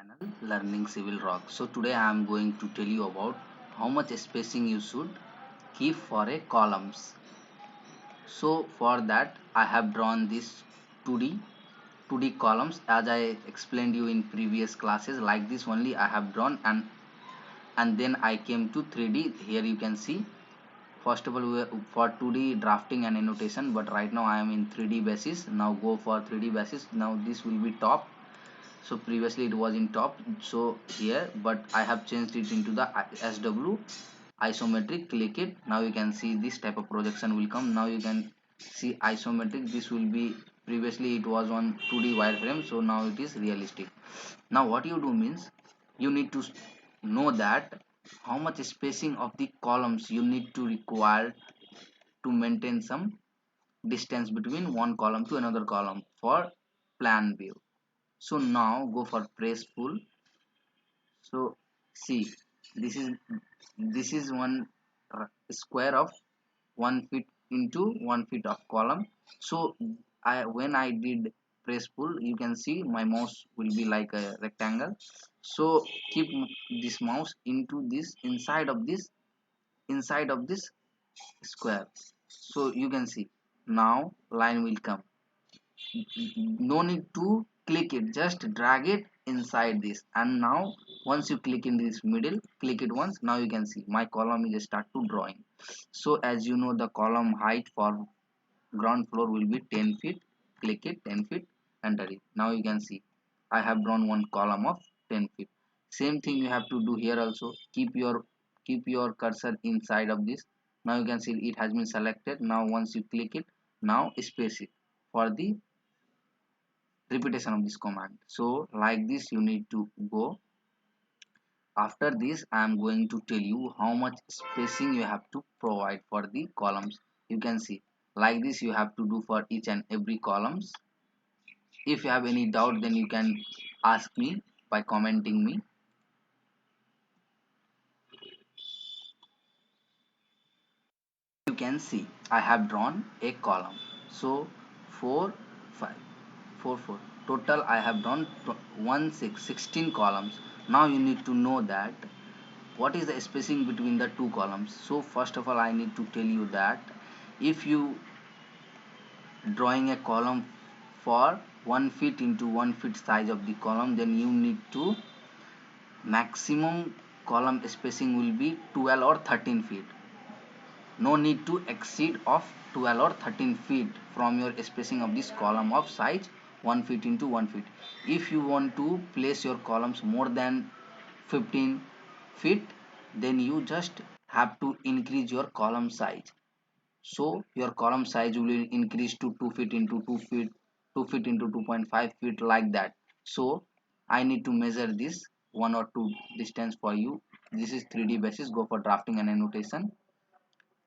channel Learning Civil Rock. So today I am going to tell you about how much spacing you should keep for a columns. So for that I have drawn this 2D columns as I explained you in previous classes. Like this only I have drawn, and then I came to 3D. Here you can see. First of all, for 2D drafting and annotation, but right now I am in 3D basis. Now go for 3D basis. Now this will be top. So previously it was in top, so here, but I have changed it into the SW isometric. Click it. Now you can see this type of projection will come. Now you can see isometric. This will be, previously it was on 2D wireframe, so now it is realistic. Now what you do means, you need to know that how much spacing of the columns you need to require to maintain some distance between one column to another column for plan view. So now go for press pull. So see, this is one square of 1 feet into 1 feet of column. So when I did press pull, you can see my mouse will be like a rectangle. So keep this mouse into this, inside of this square. So you can see now line will come. No need to click it, just drag it inside this. And now once you click in this middle, click it once. Now you can see my column is start to drawing. So as you know, the column height for ground floor will be 10 feet. Click it, 10 feet, enter it. Now you can see I have drawn one column of 10 feet. Same thing you have to do here also. Keep your cursor inside of this. Now you can see it has been selected. Now once you click it, now space it for the repetition of this command. So like this you need to go. After this I am going to tell you how much spacing you have to provide for the columns. You can see like this you have to do for each and every columns. If you have any doubt, then you can ask me by commenting me. You can see I have drawn a column. So 4 5 4 4 total I have drawn 16 columns. Now you need to know that what is the spacing between the two columns. So first of all I need to tell you that if you drawing a column for 1 feet into 1 feet size of the column, then you need to maximum column spacing will be 12 or 13 feet. No need to exceed of 12 or 13 feet from your spacing of this column of size 1 feet into 1 feet. If you want to place your columns more than 15 feet, then you just have to increase your column size. So your column size will increase to 2 feet into 2 feet, 2 feet into 2.5 feet, like that. So I need to measure this one or two distance for you. This is 3D basis. Go for drafting and annotation.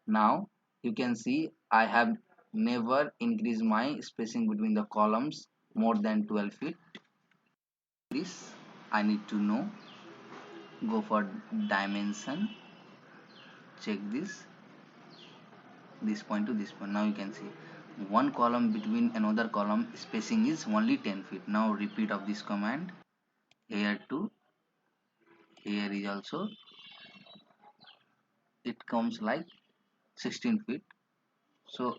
Now you can see I have never increased my spacing between the columns more than 12 feet. This I need to know. Go for dimension, check this point to this point. Now you can see one column between another column spacing is only 10 feet. Now repeat of this command. Here to here is also, it comes like 16 feet. So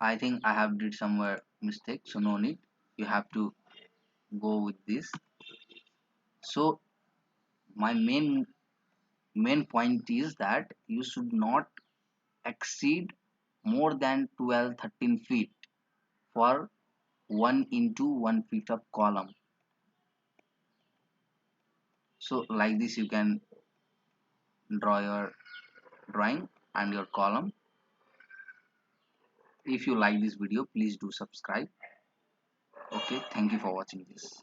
I think I have did somewhere mistake, so no need, you have to go with this. So my main point is that you should not exceed more than 12-13 feet for 1 into 1 feet of column. So like this you can draw your drawing and your column. If you like this video, please do subscribe. Okay, thank you for watching this.